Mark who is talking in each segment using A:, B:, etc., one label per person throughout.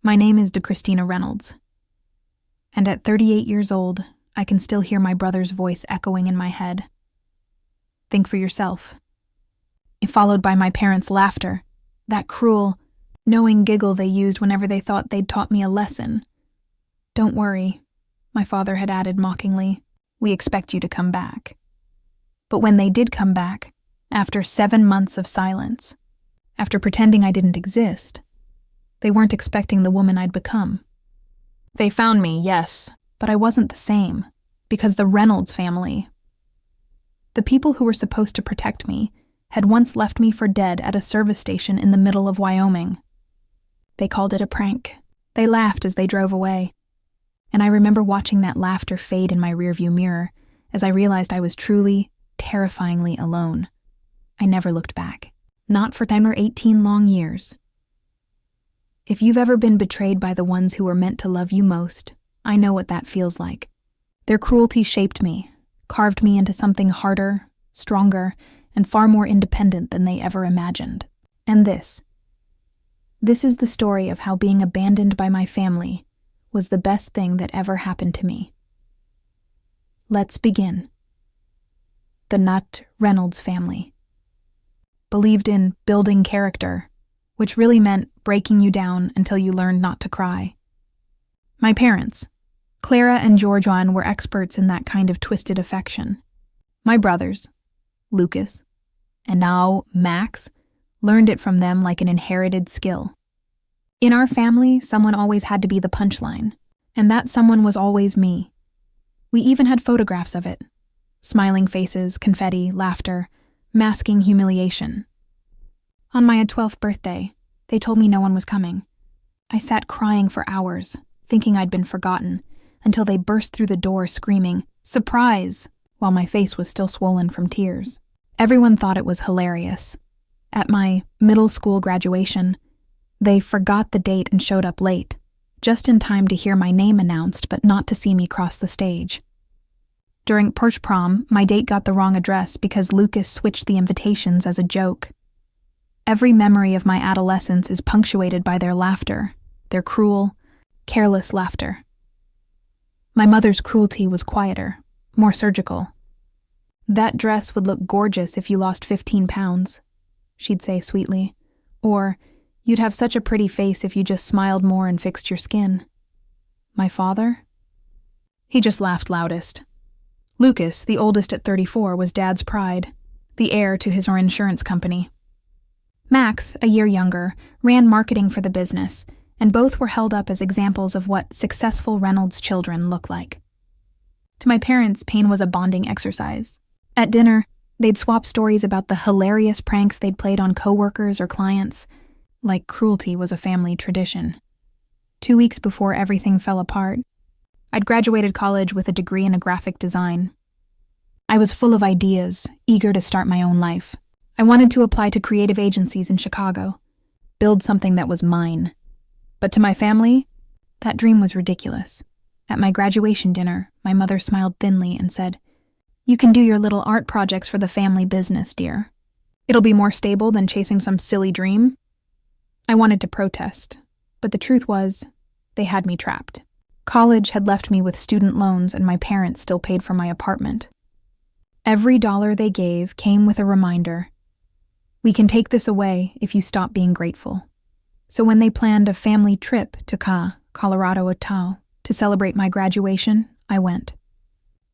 A: My name is DeChristina Reynolds. And at 38 years old, I can still hear my brother's voice echoing in my head. Think for yourself. Followed by my parents' laughter, that cruel, knowing giggle they used whenever they thought they'd taught me a lesson. Don't worry, my father had added mockingly, we expect you to come back. But when they did come back, after 7 months of silence, after pretending I didn't exist, they weren't expecting the woman I'd become. They found me, yes, but I wasn't the same, because the Reynolds family, the people who were supposed to protect me, had once left me for dead at a service station in the middle of Wyoming. They called it a prank. They laughed as they drove away. And I remember watching that laughter fade in my rearview mirror as I realized I was truly, terrifyingly alone. I never looked back. Not for 10 or 18 long years. If you've ever been betrayed by the ones who were meant to love you most, I know what that feels like. Their cruelty shaped me, carved me into something harder, stronger, and far more independent than they ever imagined. And this is the story of how being abandoned by my family was the best thing that ever happened to me. Let's begin. The Nutt Reynolds family believed in building character, which really meant breaking you down until you learned not to cry. My parents, Clara and George Juan, were experts in that kind of twisted affection. My brothers, Lucas, and now Max, learned it from them like an inherited skill. In our family, someone always had to be the punchline, and that someone was always me. We even had photographs of it. Smiling faces, confetti, laughter, masking humiliation. On my 12th birthday, they told me no one was coming. I sat crying for hours, thinking I'd been forgotten, until they burst through the door screaming, "Surprise!" while my face was still swollen from tears. Everyone thought it was hilarious. At my middle school graduation, they forgot the date and showed up late, just in time to hear my name announced but not to see me cross the stage. During Porch Prom, my date got the wrong address because Lucas switched the invitations as a joke. Every memory of my adolescence is punctuated by their laughter, their cruel, careless laughter. My mother's cruelty was quieter, more surgical. "That dress would look gorgeous if you lost 15 pounds, she'd say sweetly. Or, "You'd have such a pretty face if you just smiled more and fixed your skin." My father? He just laughed loudest. Lucas, the oldest at 34, was Dad's pride, the heir to his insurance company. Max, a year younger, ran marketing for the business, and both were held up as examples of what successful Reynolds children look like. To my parents, pain was a bonding exercise. At dinner, they'd swap stories about the hilarious pranks they'd played on coworkers or clients, like cruelty was a family tradition. 2 weeks before everything fell apart, I'd graduated college with a degree in graphic design. I was full of ideas, eager to start my own life. I wanted to apply to creative agencies in Chicago, build something that was mine. But to my family, that dream was ridiculous. At my graduation dinner, my mother smiled thinly and said, "You can do your little art projects for the family business, dear. It'll be more stable than chasing some silly dream." I wanted to protest, but the truth was, they had me trapped. College had left me with student loans and my parents still paid for my apartment. Every dollar they gave came with a reminder, "We can take this away if you stop being grateful." So when they planned a family trip to Colorado Atoll to celebrate my graduation, I went.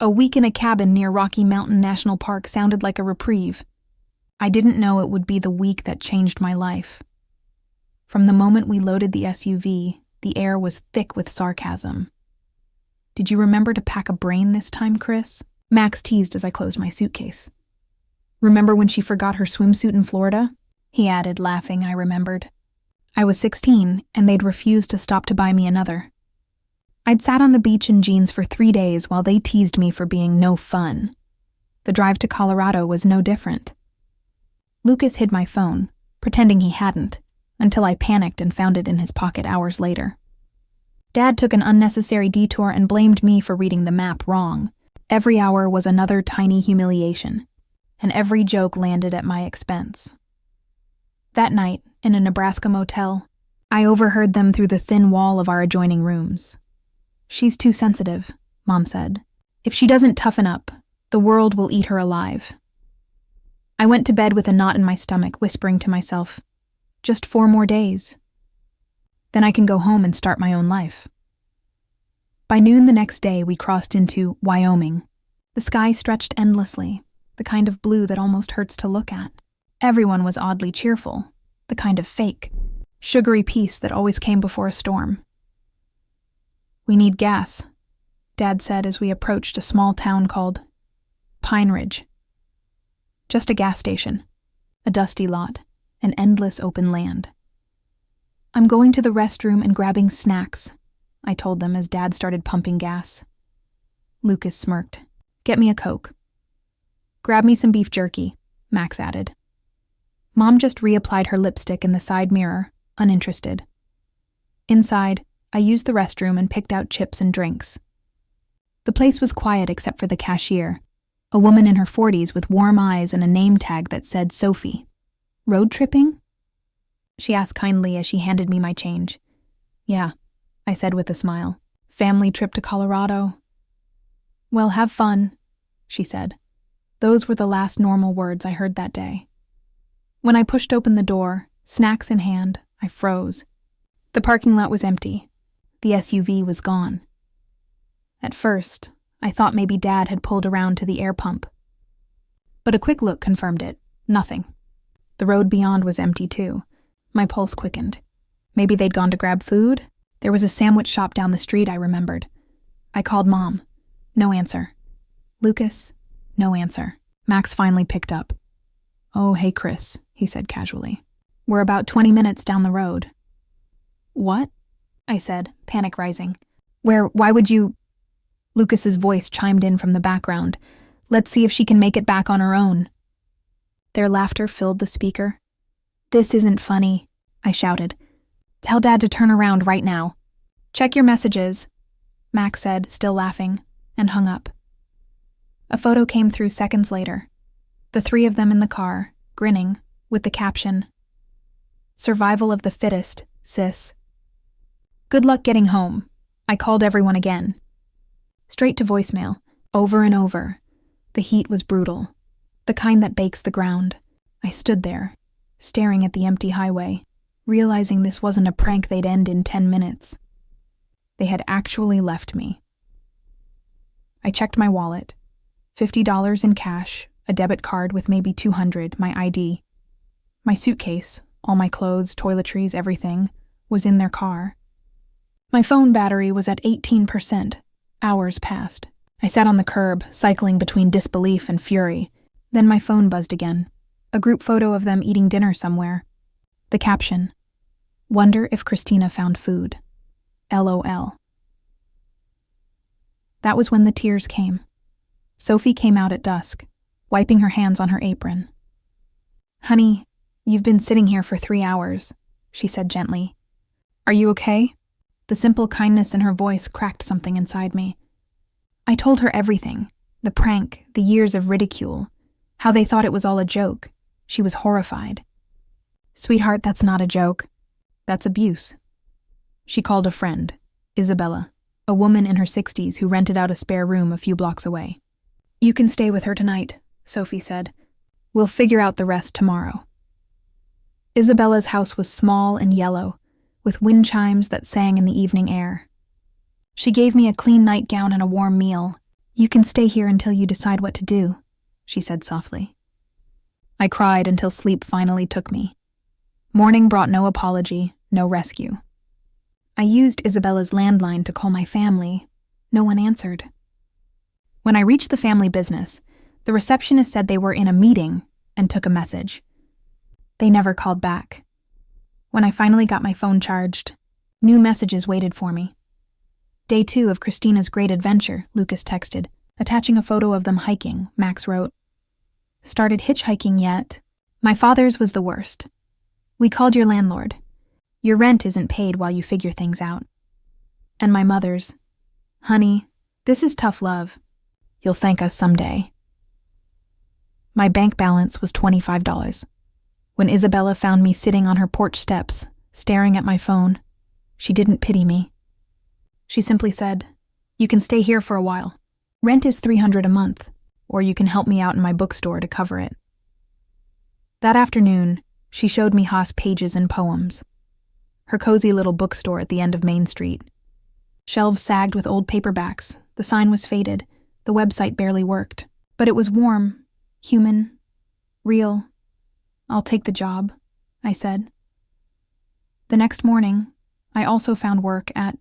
A: A week in a cabin near Rocky Mountain National Park sounded like a reprieve. I didn't know it would be the week that changed my life. From the moment we loaded the SUV, the air was thick with sarcasm. "Did you remember to pack a brain this time, Chris?" Max teased as I closed my suitcase. "Remember when she forgot her swimsuit in Florida?" He added, laughing. I remembered. I was 16, and they'd refused to stop to buy me another. I'd sat on the beach in jeans for 3 days while they teased me for being no fun. The drive to Colorado was no different. Lucas hid my phone, pretending he hadn't, until I panicked and found it in his pocket hours later. Dad took an unnecessary detour and blamed me for reading the map wrong. Every hour was another tiny humiliation, and every joke landed at my expense. That night, in a Nebraska motel, I overheard them through the thin wall of our adjoining rooms. "She's too sensitive," Mom said. "If she doesn't toughen up, the world will eat her alive." I went to bed with a knot in my stomach, whispering to myself, "Just 4 more days. Then I can go home and start my own life." By noon the next day, we crossed into Wyoming. The sky stretched endlessly, the kind of blue that almost hurts to look at. Everyone was oddly cheerful, the kind of fake, sugary peace that always came before a storm. "We need gas," Dad said as we approached a small town called Pine Ridge. Just a gas station, a dusty lot, an endless open land. "I'm going to the restroom and grabbing snacks," I told them as Dad started pumping gas. Lucas smirked. "Get me a Coke." "Grab me some beef jerky," Max added. Mom just reapplied her lipstick in the side mirror, uninterested. Inside, I used the restroom and picked out chips and drinks. The place was quiet except for the cashier, a woman in her 40s with warm eyes and a name tag that said Sophie. "Road tripping?" she asked kindly as she handed me my change. "Yeah," I said with a smile. "Family trip to Colorado." "Well, have fun," she said. Those were the last normal words I heard that day. When I pushed open the door, snacks in hand, I froze. The parking lot was empty. The SUV was gone. At first, I thought maybe Dad had pulled around to the air pump. But a quick look confirmed it. Nothing. The road beyond was empty too. My pulse quickened. Maybe they'd gone to grab food? There was a sandwich shop down the street, I remembered. I called Mom. No answer. Lucas? No answer. Max finally picked up. "Oh, hey, Chris," he said casually. "We're about 20 minutes down the road." "What?" I said, panic rising. Why would you—" Lucas's voice chimed in from the background. "Let's see if she can make it back on her own." Their laughter filled the speaker. "This isn't funny," I shouted. "Tell Dad to turn around right now." "Check your messages," Max said, still laughing, and hung up. A photo came through seconds later. The 3 of them in the car, grinning, with the caption, "Survival of the fittest, sis." Good luck getting home. I called everyone again. Straight to voicemail, over and over. The heat was brutal, the kind that bakes the ground. I stood there, staring at the empty highway, realizing this wasn't a prank they'd end in 10 minutes. They had actually left me. I checked my wallet. $50 in cash, a debit card with maybe $200, my ID. My suitcase, all my clothes, toiletries, everything, was in their car. My phone battery was at 18%. Hours passed. I sat on the curb, cycling between disbelief and fury. Then my phone buzzed again. A group photo of them eating dinner somewhere. The caption, "Wonder if Christina found food. LOL." That was when the tears came. Sophie came out at dusk, wiping her hands on her apron. "Honey, you've been sitting here for 3 hours," she said gently. "Are you okay?" The simple kindness in her voice cracked something inside me. I told her everything, the prank, the years of ridicule, how they thought it was all a joke. She was horrified. "Sweetheart, that's not a joke. That's abuse." She called a friend, Isabella, a woman in her 60s who rented out a spare room a few blocks away. "You can stay with her tonight," Sophie said. "We'll figure out the rest tomorrow." Isabella's house was small and yellow, with wind chimes that sang in the evening air. She gave me a clean nightgown and a warm meal. "You can stay here until you decide what to do," she said softly. I cried until sleep finally took me. Morning brought no apology, no rescue. I used Isabella's landline to call my family. No one answered. When I reached the family business, the receptionist said they were in a meeting and took a message. They never called back. When I finally got my phone charged, new messages waited for me. "Day 2 of Christina's great adventure," Lucas texted, attaching a photo of them hiking. Max wrote, "Started hitchhiking yet? My father's was the worst. We called your landlord. Your rent isn't paid while you figure things out." And my mother's, "Honey, this is tough love. You'll thank us someday." My bank balance was $25. When Isabella found me sitting on her porch steps, staring at my phone. She didn't pity me. She simply said, "You can stay here for a while. Rent is $300 a month, or you can help me out in my bookstore to cover it." That afternoon, she showed me Haas pages and poems. Her cozy little bookstore at the end of Main Street. Shelves sagged with old paperbacks, the sign was faded, the website barely worked. But it was warm, human, real. "I'll take the job," I said. The next morning, I also found work at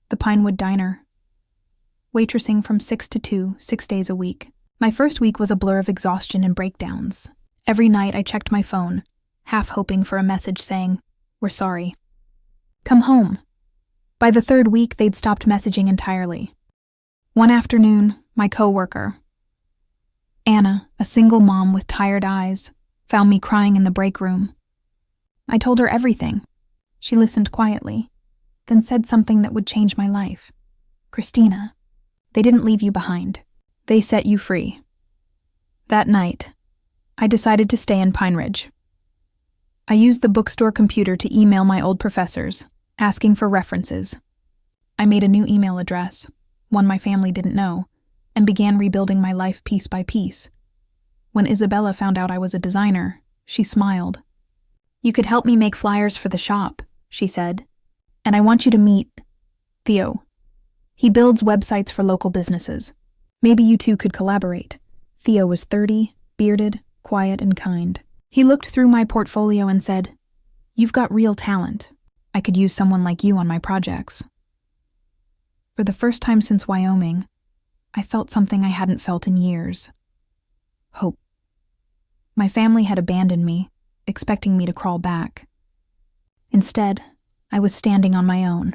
A: the Pinewood Diner, waitressing from 6 to 2, 6 days a week. My first week was a blur of exhaustion and breakdowns. Every night I checked my phone, half hoping for a message saying, "We're sorry. Come home." By the third week, they'd stopped messaging entirely. One afternoon, my coworker, Anna, a single mom with tired eyes, found me crying in the break room. I told her everything. She listened quietly, then said something that would change my life. "Christina, they didn't leave you behind. They set you free." That night, I decided to stay in Pine Ridge. I used the bookstore computer to email my old professors, asking for references. I made a new email address, one my family didn't know, and began rebuilding my life piece by piece. When Isabella found out I was a designer, she smiled. "You could help me make flyers for the shop," she said, "and I want you to meet Theo. He builds websites for local businesses. Maybe you two could collaborate." Theo was 30, bearded, quiet, and kind. He looked through my portfolio and said, "You've got real talent. I could use someone like you on my projects." For the first time since Wyoming, I felt something I hadn't felt in years. Hope. My family had abandoned me, expecting me to crawl back. Instead, I was standing on my own.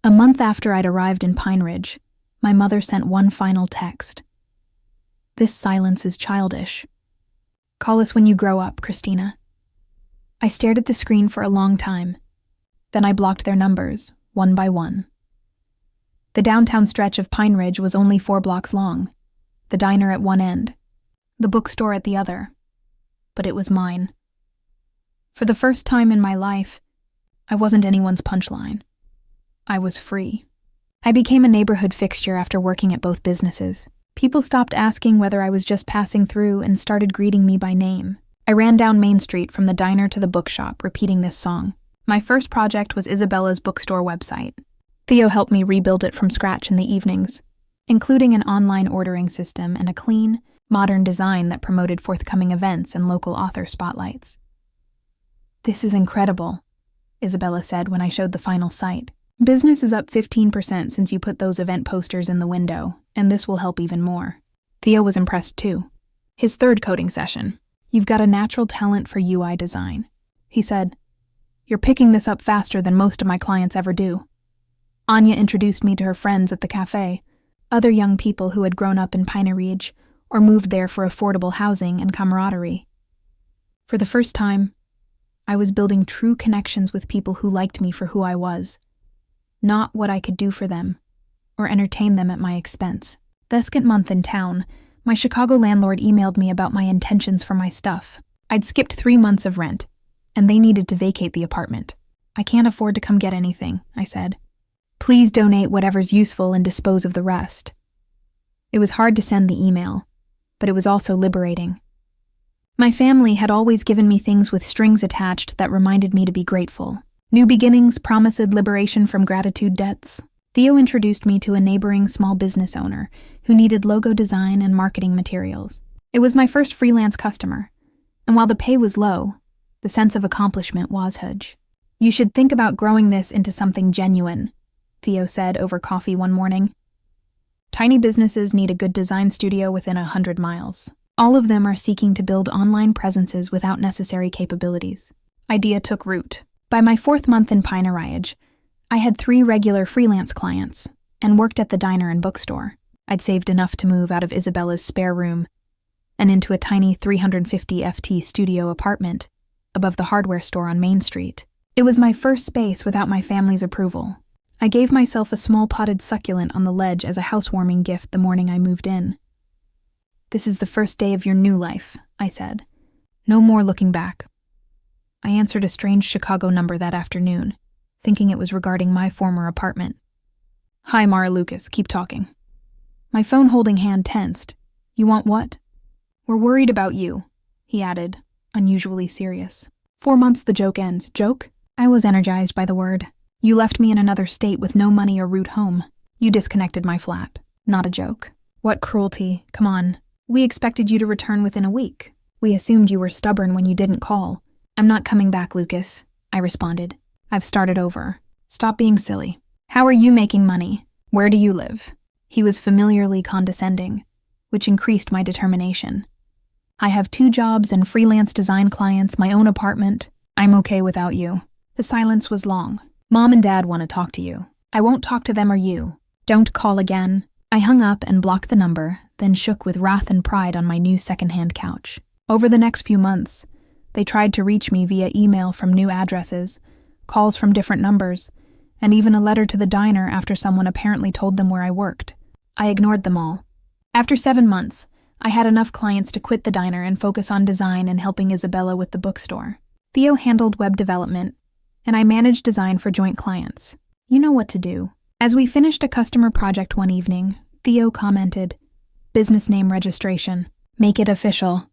A: A month after I'd arrived in Pine Ridge, my mother sent one final text. "This silence is childish. Call us when you grow up, Christina." I stared at the screen for a long time. Then I blocked their numbers, one by one. The downtown stretch of Pine Ridge was only 4 blocks long, the diner at one end, the bookstore at the other. But it was mine. For the first time in my life, I wasn't anyone's punchline. I was free. I became a neighborhood fixture after working at both businesses. People stopped asking whether I was just passing through and started greeting me by name. I ran down Main Street from the diner to the bookshop, repeating this song. My first project was Isabella's bookstore website. Theo helped me rebuild it from scratch in the evenings, including an online ordering system and a clean, modern design that promoted forthcoming events and local author spotlights. "This is incredible," Isabella said when I showed the final site. "Business is up 15% since you put those event posters in the window, and this will help even more." Theo was impressed too. His third coding session. "You've got a natural talent for UI design," he said. "You're picking this up faster than most of my clients ever do." Anya introduced me to her friends at the cafe, other young people who had grown up in Pine Ridge or moved there for affordable housing and camaraderie. For the first time, I was building true connections with people who liked me for who I was, not what I could do for them, or entertain them at my expense. The second month in town, my Chicago landlord emailed me about my intentions for my stuff. I'd skipped 3 months of rent, and they needed to vacate the apartment. "I can't afford to come get anything," I said. "Please donate whatever's useful and dispose of the rest." It was hard to send the email, but it was also liberating. My family had always given me things with strings attached that reminded me to be grateful. New beginnings promised liberation from gratitude debts. Theo introduced me to a neighboring small business owner who needed logo design and marketing materials. It was my first freelance customer, and while the pay was low, the sense of accomplishment was huge. "You should think about growing this into something genuine," Theo said over coffee one morning. "Tiny businesses need a good design studio within 100 miles. All of them are seeking to build online presences without necessary capabilities." Idea took root. By my 4th month in Pine Ridge, I had 3 regular freelance clients and worked at the diner and bookstore. I'd saved enough to move out of Isabella's spare room and into a tiny 350 FT studio apartment above the hardware store on Main Street. It was my first space without my family's approval. I gave myself a small potted succulent on the ledge as a housewarming gift the morning I moved in. "This is the first day of your new life," I said. "No more looking back." I answered a strange Chicago number that afternoon, thinking it was regarding my former apartment. "Hi, Mara Lucas, keep talking." My phone-holding hand tensed. "You want what?" "We're worried about you," he added, unusually serious. 4 months the joke ends. Joke? I was energized by the word. "You left me in another state with no money or route home. You disconnected my flat. Not a joke." "What cruelty. Come on. We expected you to return within a week. We assumed you were stubborn when you didn't call." "I'm not coming back, Lucas," I responded. "I've started over. Stop being silly. How are you making money? Where do you live?" He was familiarly condescending, which increased my determination. "I have 2 jobs and freelance design clients, my own apartment. I'm okay without you." The silence was long. "Mom and Dad want to talk to you." "I won't talk to them or you. Don't call again." I hung up and blocked the number, then shook with wrath and pride on my new secondhand couch. Over the next few months, they tried to reach me via email from new addresses, calls from different numbers, and even a letter to the diner after someone apparently told them where I worked. I ignored them all. After 7 months, I had enough clients to quit the diner and focus on design and helping Isabella with the bookstore. Theo handled web development, and I managed design for joint clients. You know what to do. As we finished a customer project one evening, Theo commented, "Business name registration. Make it official."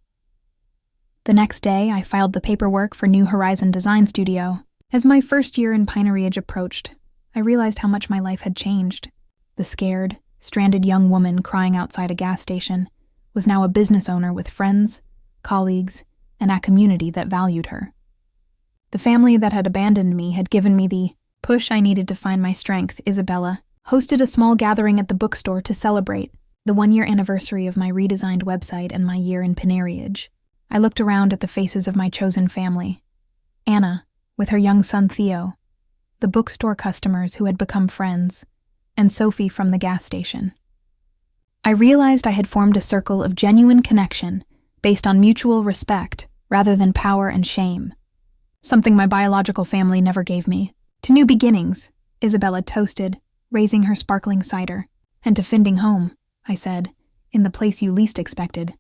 A: The next day, I filed the paperwork for New Horizon Design Studio. As my first year in Pine Ridge approached, I realized how much my life had changed. The scared, stranded young woman crying outside a gas station was now a business owner with friends, colleagues, and a community that valued her. The family that had abandoned me had given me the push I needed to find my strength. Isabella hosted a small gathering at the bookstore to celebrate the 1-year anniversary of my redesigned website and my year in Pine Ridge. I looked around at the faces of my chosen family. Anna, with her young son Theo, the bookstore customers who had become friends, and Sophie from the gas station. I realized I had formed a circle of genuine connection based on mutual respect rather than power and shame, something my biological family never gave me. "To new beginnings," Isabella toasted, raising her sparkling cider. "And to finding home," I said, "in the place you least expected."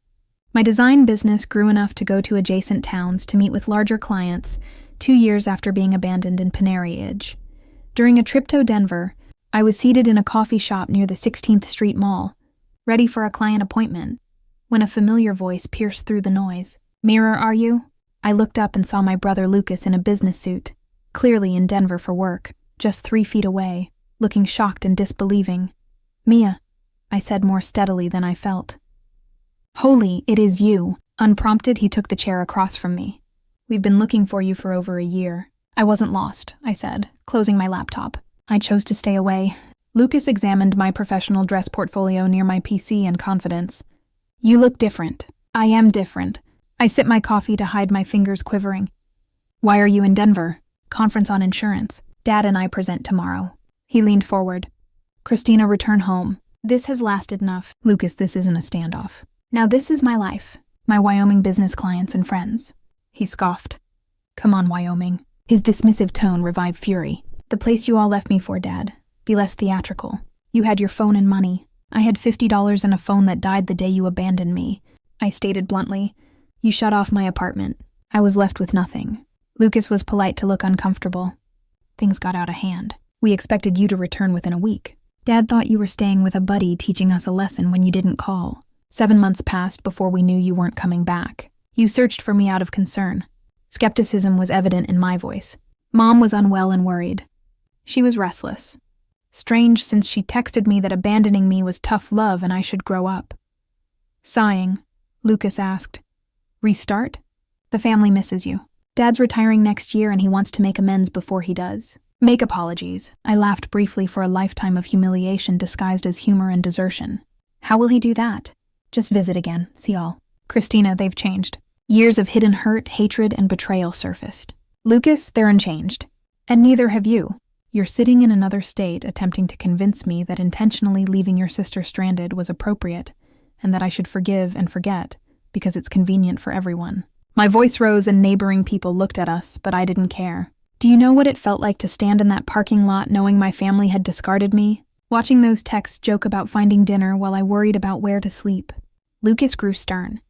A: My design business grew enough to go to adjacent towns to meet with larger clients 2 years after being abandoned in Pine Ridge. During a trip to Denver, I was seated in a coffee shop near the 16th Street Mall, ready for a client appointment, when a familiar voice pierced through the noise. "Mirror, are you?" I looked up and saw my brother Lucas in a business suit, clearly in Denver for work, just 3 feet away, looking shocked and disbelieving. "Mia," I said more steadily than I felt. "Holy, it is you." Unprompted, he took the chair across from me. "We've been looking for you for over a year." "I wasn't lost," I said, closing my laptop. "I chose to stay away." Lucas examined my professional dress portfolio near my PC in confidence. "You look different." "I am different." I sipped my coffee to hide my fingers quivering. "Why are you in Denver?" "Conference on insurance. Dad and I present tomorrow." He leaned forward. "Christina, return home. This has lasted enough." "Lucas, this isn't a standoff. Now this is my life, my Wyoming business clients and friends." He scoffed. "Come on, Wyoming." His dismissive tone revived fury. "The place you all left me for, Dad. Be less theatrical. You had your phone and money. I had $50 and a phone that died the day you abandoned me." I stated bluntly. "You shut off my apartment. I was left with nothing." Lucas was polite to look uncomfortable. "Things got out of hand. We expected you to return within a week. Dad thought you were staying with a buddy teaching us a lesson when you didn't call. 7 months passed before we knew you weren't coming back. You searched for me out of concern." Skepticism was evident in my voice. Mom was unwell and worried. She was restless. Strange, since she texted me that abandoning me was tough love and I should grow up. Sighing, Lucas asked, "Restart?" "The family misses you. Dad's retiring next year and he wants to make amends before he does." "Make apologies." I laughed briefly for a lifetime of humiliation disguised as humor and desertion. "How will he do that?" "Just visit again, see all." "Christina, they've changed." Years of hidden hurt, hatred, and betrayal surfaced. "Lucas, they're unchanged. And neither have you. You're sitting in another state attempting to convince me that intentionally leaving your sister stranded was appropriate, and that I should forgive and forget, because it's convenient for everyone." My voice rose and neighboring people looked at us, but I didn't care. Do you know what it felt like to stand in that parking lot knowing my family had discarded me? Watching those texts joke about finding dinner while I worried about where to sleep. Lucas grew stern.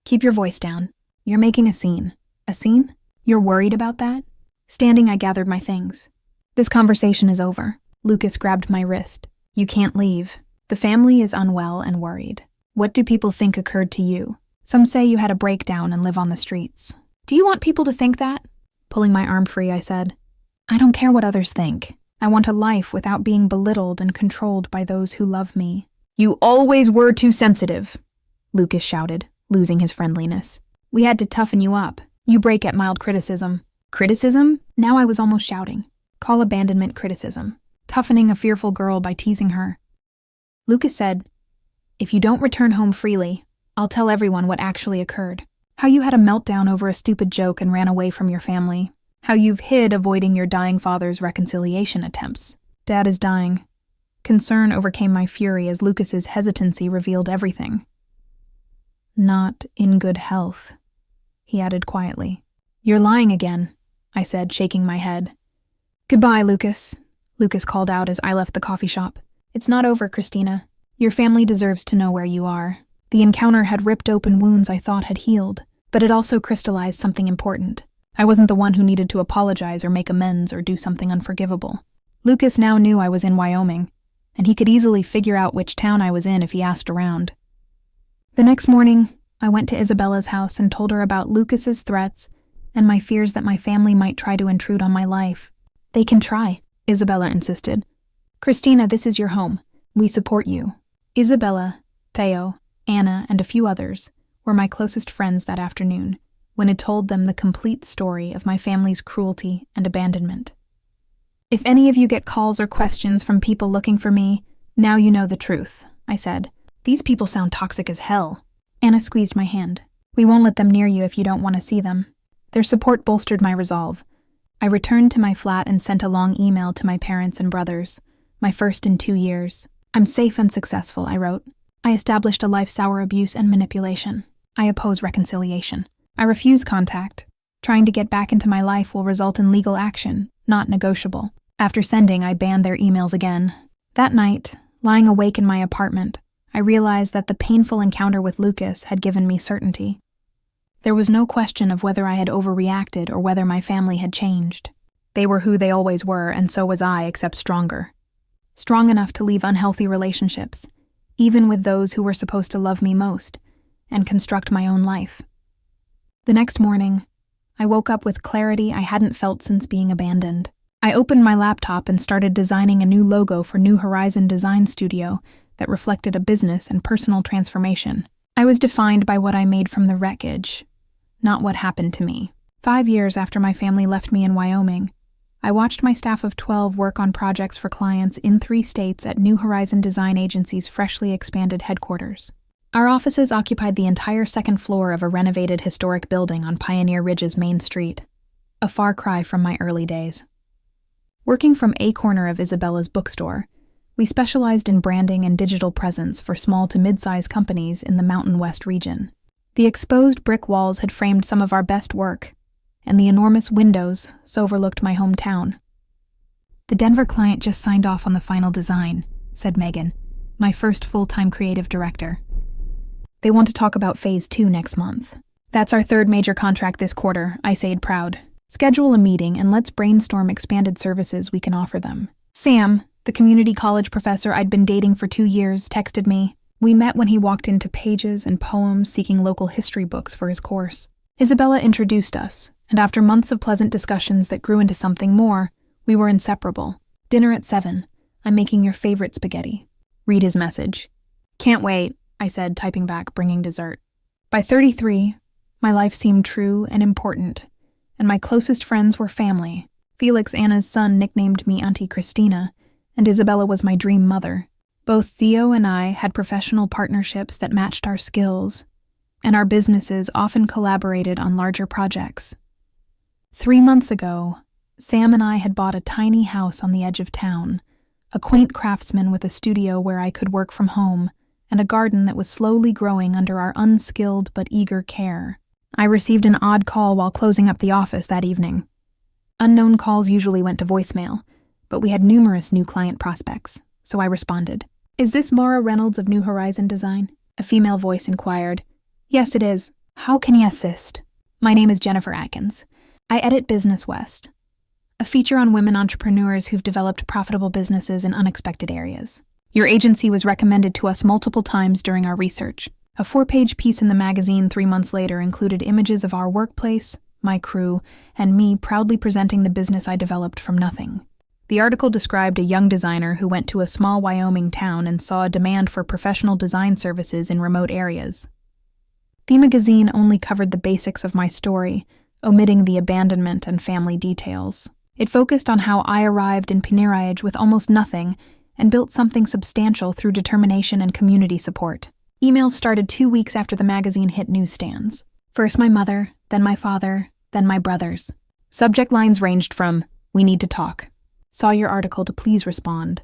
A: "Keep your voice down. You're making a scene." "A scene?" You're worried about that? Standing, I gathered my things. This conversation is over. Lucas grabbed my wrist. You can't leave. The family is unwell and worried. What do people think occurred to you? Some say you had a breakdown and live on the streets. Do you want people to think that? Pulling my arm free, I said, I don't care what others think. I want a life without being belittled and controlled by those who love me. You always were too sensitive, Lucas shouted, losing his friendliness. We had to toughen you up. You break at mild criticism. Criticism? Now I was almost shouting. Call abandonment criticism. Toughening a fearful girl by teasing her. Lucas said, if you don't return home freely, I'll tell everyone what actually occurred. How you had a meltdown over a stupid joke and ran away from your family. How you've hid avoiding your dying father's reconciliation attempts. Dad is dying. Concern overcame my fury as Lucas's hesitancy revealed everything. Not in good health, he added quietly. You're lying again, I said, shaking my head. Goodbye, Lucas, Lucas called out as I left the coffee shop. It's not over, Christina. Your family deserves to know where you are. The encounter had ripped open wounds I thought had healed, but it also crystallized something important. I wasn't the one who needed to apologize or make amends or do something unforgivable. Lucas now knew I was in Wyoming, and he could easily figure out which town I was in if he asked around. The next morning, I went to Isabella's house and told her about Lucas's threats and my fears that my family might try to intrude on my life. They can try, Isabella insisted. Christina, this is your home. We support you. Isabella, Theo, Anna, and a few others were my closest friends that afternoon when I told them the complete story of my family's cruelty and abandonment. If any of you get calls or questions from people looking for me, now you know the truth, I said. These people sound toxic as hell. Anna squeezed my hand. We won't let them near you if you don't want to see them. Their support bolstered my resolve. I returned to my flat and sent a long email to my parents and brothers, my first in 2 years. I'm safe and successful, I wrote. I established a life sour abuse and manipulation. I oppose reconciliation. I refuse contact. Trying to get back into my life will result in legal action, not negotiable. After sending, I banned their emails again. That night, lying awake in my apartment, I realized that the painful encounter with Lucas had given me certainty. There was no question of whether I had overreacted or whether my family had changed. They were who they always were, and so was I, except stronger. Strong enough to leave unhealthy relationships, even with those who were supposed to love me most, and construct my own life. The next morning, I woke up with clarity I hadn't felt since being abandoned. I opened my laptop and started designing a new logo for New Horizon Design Studio that reflected a business and personal transformation. I was defined by what I made from the wreckage, not what happened to me. 5 years after my family left me in Wyoming, I watched my staff of 12 work on projects for clients in 3 states at New Horizon Design Agency's freshly expanded headquarters. Our offices occupied the entire second floor of a renovated historic building on Pioneer Ridge's main street, a far cry from my early days. Working from a corner of Isabella's bookstore, we specialized in branding and digital presence for small to mid-size companies in the Mountain West region. The exposed brick walls had framed some of our best work, and the enormous windows so overlooked my hometown. The Denver client just signed off on the final design, said Megan, my first full-time creative director. They want to talk about Phase 2 next month. That's our 3rd major contract this quarter, I said proud. Schedule a meeting and let's brainstorm expanded services we can offer them. Sam, the community college professor I'd been dating for 2 years, texted me. We met when he walked into Pages and Poems seeking local history books for his course. Isabella introduced us, and after months of pleasant discussions that grew into something more, we were inseparable. Dinner at 7. I'm making your favorite spaghetti. Read his message. Can't wait, I said, typing back, bringing dessert. By 33, my life seemed true and important, and my closest friends were family. Felix, Anna's son, nicknamed me Auntie Christina, and Isabella was my dream mother. Both Theo and I had professional partnerships that matched our skills, and our businesses often collaborated on larger projects. 3 months ago, Sam and I had bought a tiny house on the edge of town, a quaint craftsman with a studio where I could work from home, and a garden that was slowly growing under our unskilled but eager care. I received an odd call while closing up the office that evening. Unknown calls usually went to voicemail, but we had numerous new client prospects, so I responded. Is this Maura Reynolds of New Horizon Design? A female voice inquired. Yes, it is. How can I assist? My name is Jennifer Atkins. I edit Business West, a feature on women entrepreneurs who've developed profitable businesses in unexpected areas. Your agency was recommended to us multiple times during our research. A 4-page piece in the magazine 3 months later included images of our workplace, my crew, and me proudly presenting the business I developed from nothing. The article described a young designer who went to a small Wyoming town and saw a demand for professional design services in remote areas. The magazine only covered the basics of my story, omitting the abandonment and family details. It focused on how I arrived in Pinirayaj with almost nothing and built something substantial through determination and community support. Emails started 2 weeks after the magazine hit newsstands. First my mother, then my father, then my brothers. Subject lines ranged from, "We need to talk," "Saw your article to please respond."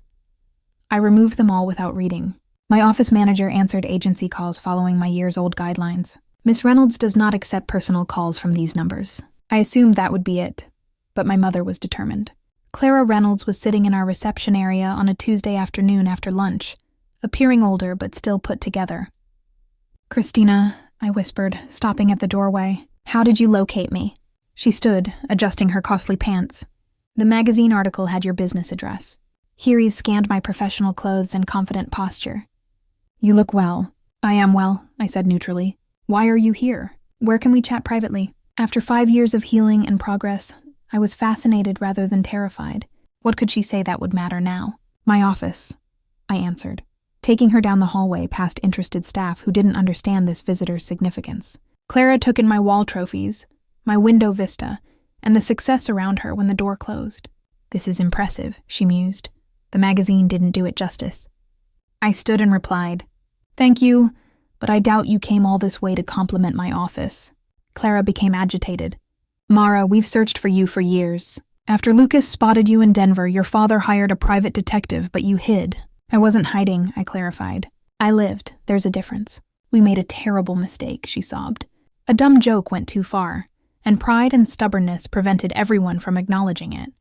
A: I removed them all without reading. My office manager answered agency calls following my years-old guidelines. Miss Reynolds does not accept personal calls from these numbers. I assumed that would be it, but my mother was determined. Clara Reynolds was sitting in our reception area on a Tuesday afternoon after lunch, appearing older but still put together. "Christina," I whispered, stopping at the doorway. "How did you locate me?" She stood, adjusting her costly pants. "The magazine article had your business address." Heery scanned my professional clothes and confident posture. "You look well." "I am well," I said neutrally. "Why are you here? Where can we chat privately?" After 5 years of healing and progress, I was fascinated rather than terrified. What could she say that would matter now? "My office," I answered, taking her down the hallway past interested staff who didn't understand this visitor's significance. Clara took in my wall trophies, my window vista, and the success around her when the door closed. "This is impressive," she mused. "The magazine didn't do it justice." I stood and replied, "Thank you, but I doubt you came all this way to compliment my office." Clara became agitated. "Mara, we've searched for you for years. After Lucas spotted you in Denver, your father hired a private detective, but you hid." "I wasn't hiding," I clarified. "I lived. There's a difference." "We made a terrible mistake," she sobbed. "A dumb joke went too far, and pride and stubbornness prevented everyone from acknowledging it.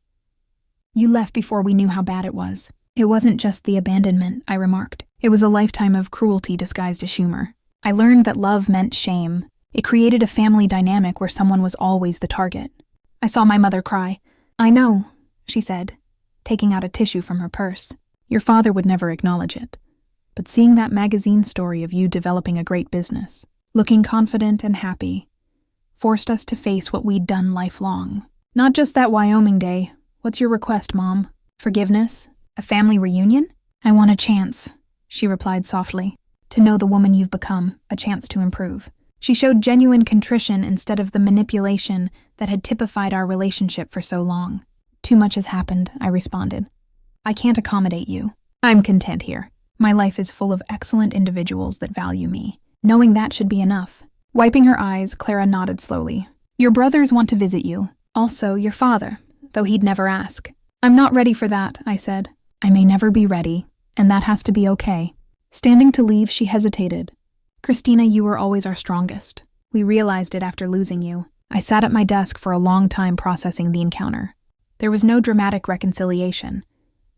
A: You left before we knew how bad it was." "It wasn't just the abandonment," I remarked. "It was a lifetime of cruelty disguised as humor. I learned that love meant shame. It created a family dynamic where someone was always the target." I saw my mother cry. "I know," she said, taking out a tissue from her purse. "Your father would never acknowledge it. But seeing that magazine story of you developing a great business, looking confident and happy, forced us to face what we'd done lifelong. Not just that Wyoming day. What's your request, Mom? Forgiveness? A family reunion?" "I want a chance," she replied softly. "To know the woman you've become, a chance to improve." She showed genuine contrition instead of the manipulation that had typified our relationship for so long. "Too much has happened," I responded. "I can't accommodate you. I'm content here. My life is full of excellent individuals that value me. Knowing that should be enough." Wiping her eyes, Clara nodded slowly. "Your brothers want to visit you. Also, your father, though he'd never ask." "I'm not ready for that," I said. "I may never be ready, and that has to be okay." Standing to leave, she hesitated. "Christina, you were always our strongest. We realized it after losing you." I sat at my desk for a long time processing the encounter. There was no dramatic reconciliation,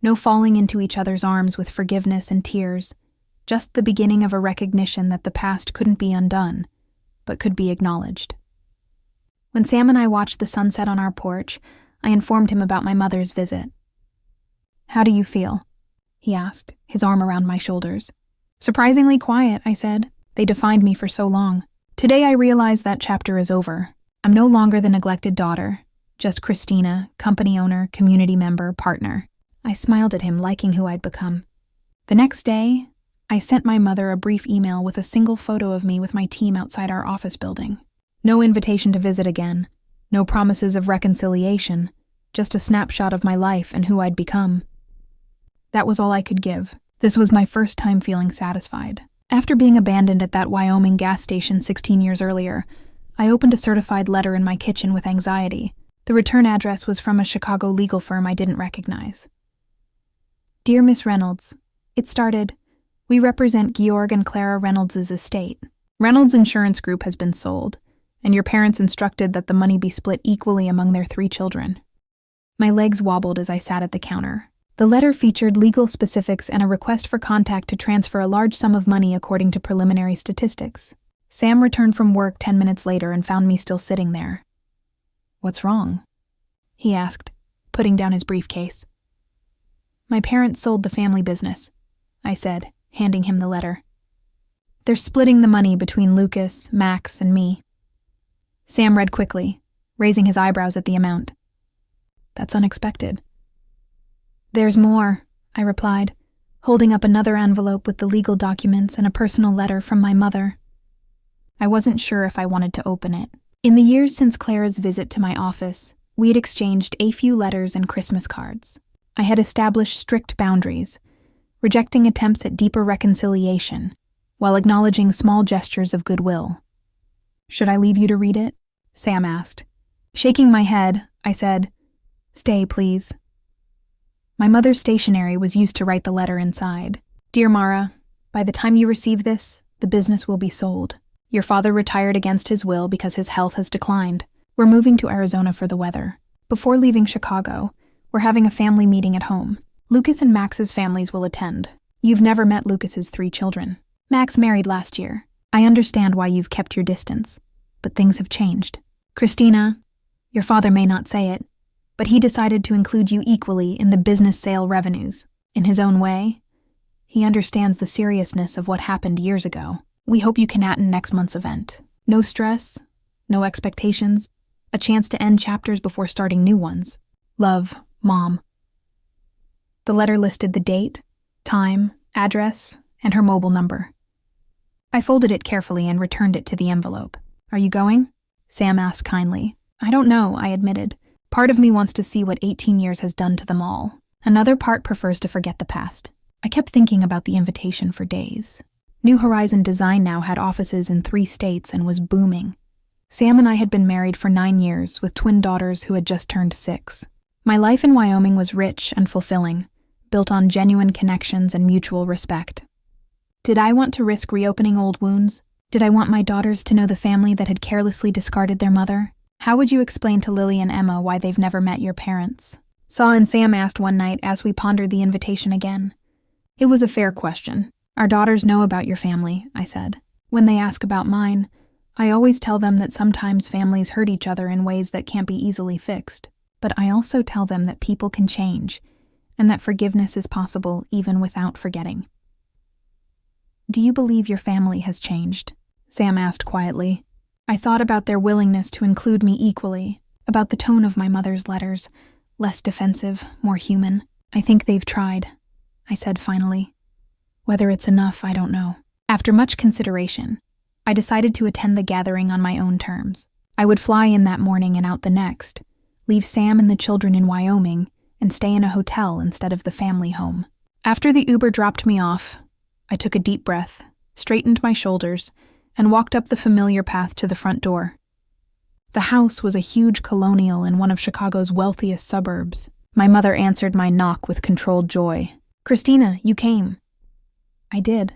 A: no falling into each other's arms with forgiveness and tears, just the beginning of a recognition that the past couldn't be undone, but could be acknowledged. When Sam and I watched the sunset on our porch, I informed him about my mother's visit. "How do you feel?" he asked, his arm around my shoulders. "Surprisingly quiet," I said. "They defined me for so long. Today I realize that chapter is over. I'm no longer the neglected daughter, just Christina, company owner, community member, partner." I smiled at him, liking who I'd become. The next day, I sent my mother a brief email with a single photo of me with my team outside our office building. No invitation to visit again, no promises of reconciliation, just a snapshot of my life and who I'd become. That was all I could give. This was my first time feeling satisfied. After being abandoned at that Wyoming gas station 16 years earlier, I opened a certified letter in my kitchen with anxiety. The return address was from a Chicago legal firm I didn't recognize. "Dear Miss Reynolds," it started, "we represent Georg and Clara Reynolds' estate. Reynolds Insurance Group has been sold, and your parents instructed that the money be split equally among their 3 children." My legs wobbled as I sat at the counter. The letter featured legal specifics and a request for contact to transfer a large sum of money according to preliminary statistics. Sam returned from work 10 minutes later and found me still sitting there. "What's wrong?" he asked, putting down his briefcase. "My parents sold the family business," I said, handing him the letter. "They're splitting the money between Lucas, Max, and me." Sam read quickly, raising his eyebrows at the amount. "That's unexpected." "There's more," I replied, holding up another envelope with the legal documents and a personal letter from my mother. I wasn't sure if I wanted to open it. In the years since Clara's visit to my office, we had exchanged a few letters and Christmas cards. I had established strict boundaries, rejecting attempts at deeper reconciliation, while acknowledging small gestures of goodwill. "Should I leave you to read it?" Sam asked. Shaking my head, I said, "Stay, please." My mother's stationery was used to write the letter inside. "Dear Mara, by the time you receive this, the business will be sold. Your father retired against his will because his health has declined. We're moving to Arizona for the weather. Before leaving Chicago, we're having a family meeting at home. Lucas and Max's families will attend. You've never met Lucas's 3 children. Max married last year. I understand why you've kept your distance, but things have changed. Christina, your father may not say it, but he decided to include you equally in the business sale revenues. In his own way, he understands the seriousness of what happened years ago. We hope you can attend next month's event. No stress, no expectations, a chance to end chapters before starting new ones. Love, Mom." The letter listed the date, time, address, and her mobile number. I folded it carefully and returned it to the envelope. "Are you going?" Sam asked kindly. "I don't know," I admitted. "Part of me wants to see what 18 years has done to them all. Another part prefers to forget the past." I kept thinking about the invitation for days. New Horizon Design now had offices in 3 states and was booming. Sam and I had been married for 9 years with twin daughters who had just turned 6. My life in Wyoming was rich and fulfilling, built on genuine connections and mutual respect. Did I want to risk reopening old wounds? Did I want my daughters to know the family that had carelessly discarded their mother? How would you explain to Lily and Emma why they've never met your parents? Saw and Sam asked one night as we pondered the invitation again. It was a fair question. Our daughters know about your family, I said. When they ask about mine, I always tell them that sometimes families hurt each other in ways that can't be easily fixed. But I also tell them that people can change, and that forgiveness is possible even without forgetting. "Do you believe your family has changed?" Sam asked quietly. I thought about their willingness to include me equally, about the tone of my mother's letters, less defensive, more human. "I think they've tried," I said finally. "Whether it's enough, I don't know." After much consideration, I decided to attend the gathering on my own terms. I would fly in that morning and out the next, leave Sam and the children in Wyoming, and stay in a hotel instead of the family home. After the Uber dropped me off, I took a deep breath, straightened my shoulders, and walked up the familiar path to the front door. The house was a huge colonial in one of Chicago's wealthiest suburbs. My mother answered my knock with controlled joy. "Christina, you came." "I did,"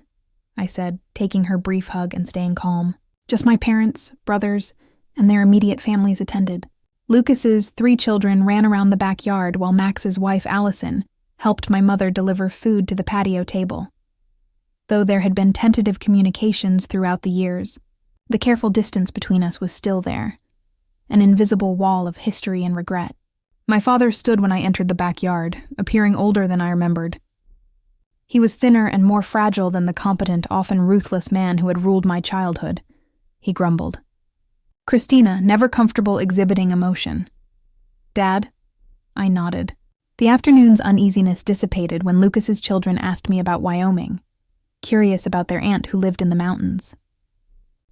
A: I said, taking her brief hug and staying calm. Just my parents, brothers, and their immediate families attended. Lucas's 3 children ran around the backyard while Max's wife, Allison, helped my mother deliver food to the patio table. Though there had been tentative communications throughout the years, the careful distance between us was still there, an invisible wall of history and regret. My father stood when I entered the backyard, appearing older than I remembered. He was thinner and more fragile than the competent, often ruthless man who had ruled my childhood. He grumbled. "Christina, never comfortable exhibiting emotion." "Dad?" I nodded. The afternoon's uneasiness dissipated when Lucas's children asked me about Wyoming, curious about their aunt who lived in the mountains.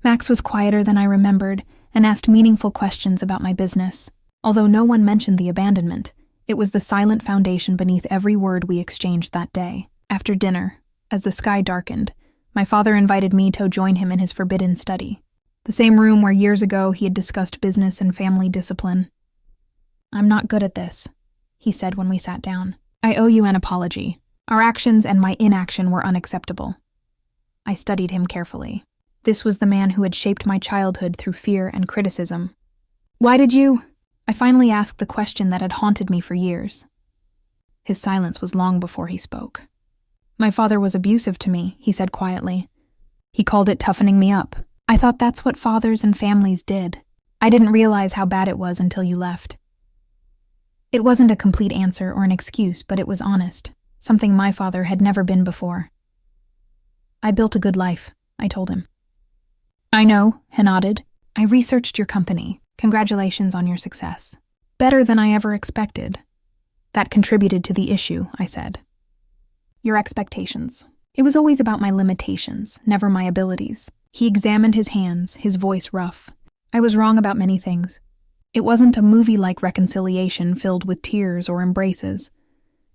A: Max was quieter than I remembered and asked meaningful questions about my business. Although no one mentioned the abandonment, it was the silent foundation beneath every word we exchanged that day. After dinner, as the sky darkened, my father invited me to join him in his forbidden study, the same room where years ago he had discussed business and family discipline. "I'm not good at this," he said when we sat down. "I owe you an apology. Our actions and my inaction were unacceptable." I studied him carefully. This was the man who had shaped my childhood through fear and criticism. "Why did you?" I finally asked the question that had haunted me for years. His silence was long before he spoke. "My father was abusive to me," he said quietly. "He called it toughening me up. I thought that's what fathers and families did. I didn't realize how bad it was until you left. It wasn't a complete answer or an excuse, but it was honest, something my father had never been before. I built a good life, I told him. I know, he nodded. I researched your company. Congratulations on your success. Better than I ever expected. That contributed to the issue, I said. Your expectations. It was always about my limitations, never my abilities. He examined his hands, his voice rough. I was wrong about many things. It wasn't a movie-like reconciliation filled with tears or embraces.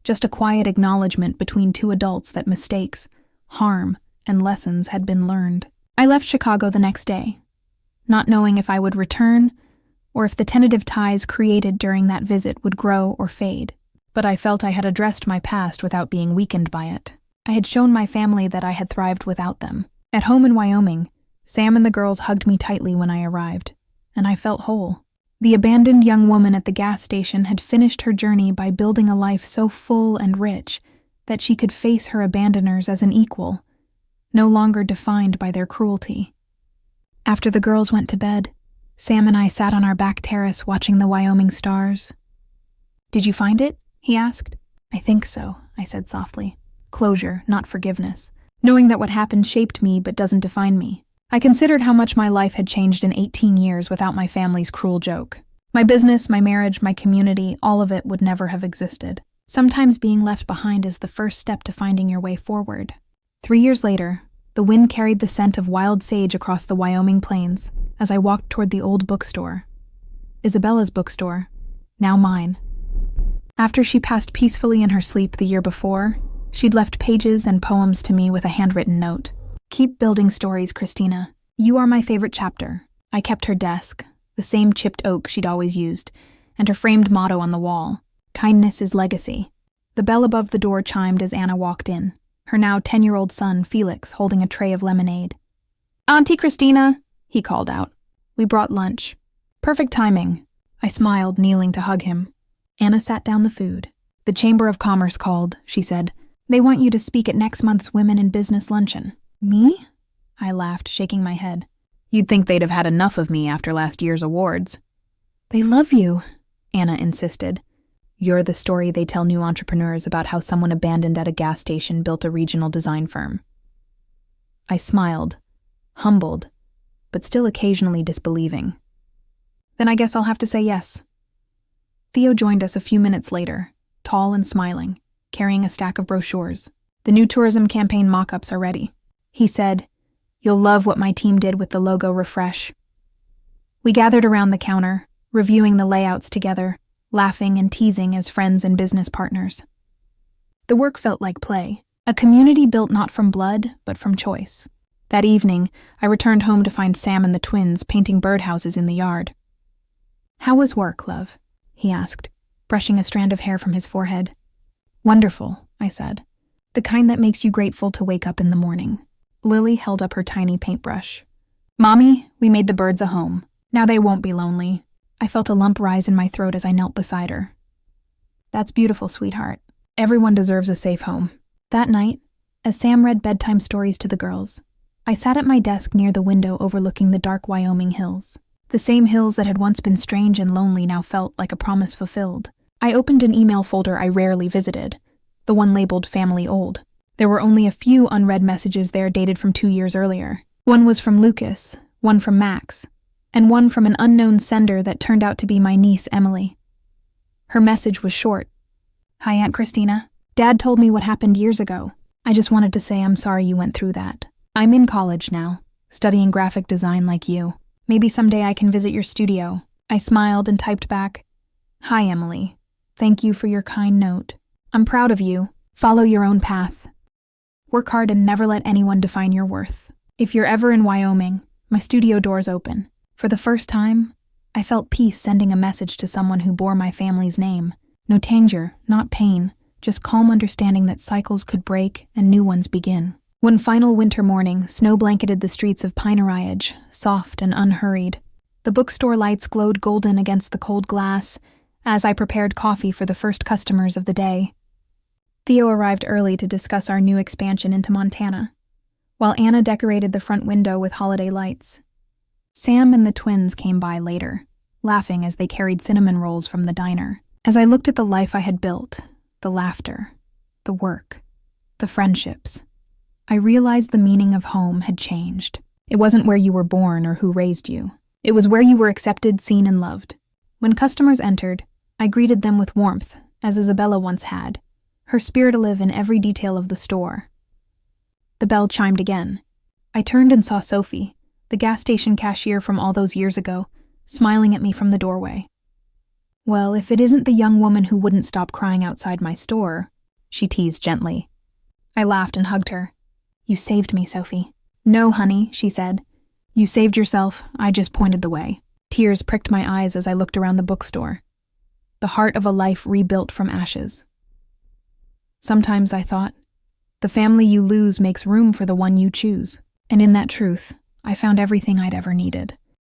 A: Just a quiet acknowledgement between two adults that mistakes, harm, and lessons had been learned. I left Chicago the next day, not knowing if I would return or if the tentative ties created during that visit would grow or fade. But I felt I had addressed my past without being weakened by it. I had shown my family that I had thrived without them. At home in Wyoming, Sam and the girls hugged me tightly when I arrived, and I felt whole. The abandoned young woman at the gas station had finished her journey by building a life so full and rich that she could face her abandoners as an equal, no longer defined by their cruelty. After the girls went to bed, Sam and I sat on our back terrace watching the Wyoming stars. Did you find it? He asked. I think so, I said softly. Closure, not forgiveness. Knowing that what happened shaped me but doesn't define me. I considered how much my life had changed in 18 years without my family's cruel joke. My business, my marriage, my community, all of it would never have existed. Sometimes being left behind is the first step to finding your way forward. 3 years later, the wind carried the scent of wild sage across the Wyoming plains as I walked toward the old bookstore. Isabella's bookstore, now mine. After she passed peacefully in her sleep the year before, she'd left pages and poems to me with a handwritten note. Keep building stories, Christina. You are my favorite chapter. I kept her desk, the same chipped oak she'd always used, and her framed motto on the wall. Kindness is legacy. The bell above the door chimed as Anna walked in, her now 10-year-old son, Felix, holding a tray of lemonade. Auntie Christina, he called out. We brought lunch. Perfect timing. I smiled, kneeling to hug him. Anna sat down the food. The Chamber of Commerce called, she said. They want you to speak at next month's Women in Business Luncheon. Me? I laughed, shaking my head. You'd think they'd have had enough of me after last year's awards. They love you, Anna insisted. You're the story they tell new entrepreneurs about how someone abandoned at a gas station built a regional design firm. I smiled, humbled, but still occasionally disbelieving. Then I guess I'll have to say yes. Theo joined us a few minutes later, tall and smiling, carrying a stack of brochures. The new tourism campaign mock-ups are ready. He said, You'll love what my team did with the logo refresh. We gathered around the counter, reviewing the layouts together, laughing and teasing as friends and business partners. The work felt like play, a community built not from blood, but from choice. That evening, I returned home to find Sam and the twins painting birdhouses in the yard. How was work, love? He asked, brushing a strand of hair from his forehead. Wonderful, I said. The kind that makes you grateful to wake up in the morning. Lily held up her tiny paintbrush. Mommy, we made the birds a home. Now they won't be lonely. I felt a lump rise in my throat as I knelt beside her. That's beautiful, sweetheart. Everyone deserves a safe home. That night, as Sam read bedtime stories to the girls, I sat at my desk near the window overlooking the dark Wyoming hills. The same hills that had once been strange and lonely now felt like a promise fulfilled. I opened an email folder I rarely visited, the one labeled Family Old. There were only a few unread messages there dated from 2 years earlier. One was from Lucas, one from Max, and one from an unknown sender that turned out to be my niece, Emily. Her message was short. Hi, Aunt Christina. Dad told me what happened years ago. I just wanted to say I'm sorry you went through that. I'm in college now, studying graphic design like you. Maybe someday I can visit your studio. I smiled and typed back, Hi, Emily. Thank you for your kind note. I'm proud of you. Follow your own path. Work hard and never let anyone define your worth. If you're ever in Wyoming, my studio door's open. For the first time, I felt peace sending a message to someone who bore my family's name. No danger, not pain, just calm understanding that cycles could break and new ones begin. One final winter morning, snow blanketed the streets of Pine Ridge, soft and unhurried. The bookstore lights glowed golden against the cold glass as I prepared coffee for the first customers of the day. Theo arrived early to discuss our new expansion into Montana, while Anna decorated the front window with holiday lights. Sam and the twins came by later, laughing as they carried cinnamon rolls from the diner. As I looked at the life I had built, the laughter, the work, the friendships, I realized the meaning of home had changed. It wasn't where you were born or who raised you. It was where you were accepted, seen, and loved. When customers entered, I greeted them with warmth, as Isabella once had, her spirit alive in every detail of the store. The bell chimed again. I turned and saw Sophie, the gas station cashier from all those years ago, smiling at me from the doorway. "Well, if it isn't the young woman who wouldn't stop crying outside my store," she teased gently. I laughed and hugged her. "You saved me, Sophie." "No, honey," she said. "You saved yourself, I just pointed the way." Tears pricked my eyes as I looked around the bookstore. The heart of a life rebuilt from ashes. Sometimes I thought, the family you lose makes room for the one you choose. And in that truth, I found everything I'd ever needed.